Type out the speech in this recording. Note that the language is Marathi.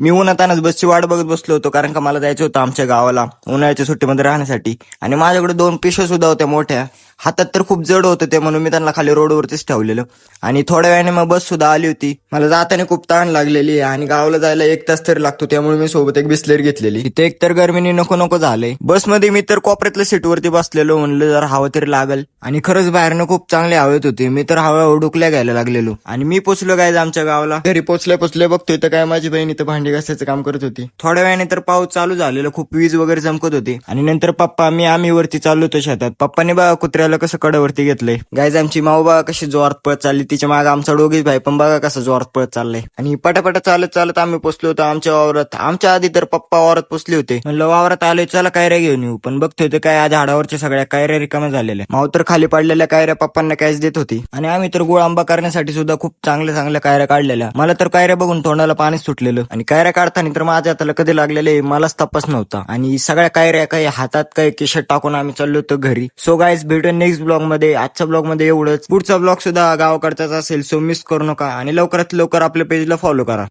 मी उन्हातानच बसची वाट बघत बसलो होतो, कारण का मला जायचं होतं आमच्या गावाला उन्हाळ्याच्या सुट्टीमध्ये राहण्यासाठी. आणि माझ्याकडे 2 पिशव्या सुद्धा होत्या मोठ्या. हातात तर खूप जड होतं ते, म्हणून मी त्यांना खाली रोडवरतीच ठेवलेलं. आणि थोड्या वेळाने मग बस सुद्धा आली होती. मला जाताना खूप ताण लागलेली आणि गावाला जायला 1 तास तरी लागतो, त्यामुळे मी सोबत एक बिस्लेरी घेतलेली. इथे एकतर गरमीने नको नको झालंय. बसमध्ये मी तर कोपऱ्यातल्या सीटवरती बसलेलो, म्हणलं जर हवा तरी लागल. आणि खरंच बाहेरनं खूप चांगली हवेत होती. मी तर हवा डुकल्या घ्यायला लागलेलो. आणि मी पोचलो गायज आमच्या गावाला. घरी पोचल्या बघतोय तर काय माझी बहीण इथं भांडी घासायचं काम करत होती. थोड्या वेळाने तर पाऊस चालू झालेला, खूप वीज वगैरे चमकत होती. आणि नंतर पप्पा आम्ही वरती चाललो होतो शेतात. पप्पाने बघा कुत्र्याला कसं कडावरती घेतलंय. गायज आमची माऊ बघा कशी जोरात पळत चालली, तिच्या मागे आमचा दोघीच भाई पण बघा कसं जोरात पळत चाललंय. आणि पटापटा चालत चालत आम्ही पोचलो होतो आमच्या वावरात. आमच्या आधी तर पप्पा वावरात पोचले होते. म्हणलं वावरात आलोय, चला कायऱ्या घेऊन येऊ. पण बघतोय तर काय आज झाडावरच्या सगळ्या कायऱ्या रिकाम्या झालेल्या. माऊ तर खाली पडलेल्या कायऱ्या पप्पांना कॅच देत होती. आणि आम्ही तर गुळ आंबा करण्यासाठी सुद्धा खूप चांगल्या कायऱ्या काढलेल्या. मला तर कायऱ्या बघून तोंडाला पाणीच सुटलेलं. आणि कायऱ्या काढताना तर माझ्या हाताला कधी लागलेले मलाच तपास नव्हता. आणि सगळ्या कायऱ्या काही हातात काही केशट टाकून आम्ही चाललो होतो घरी. सो गाईज भेटून नेक्स्ट ब्लॉग मध्ये. आजच्या ब्लॉग मध्ये एवढंच. पुढचा ब्लॉग सुद्धा गावाकडचाच असेल, सो मिस करू नका. आणि लवकरात लवकर आपल्या पेजला फॉलो करा.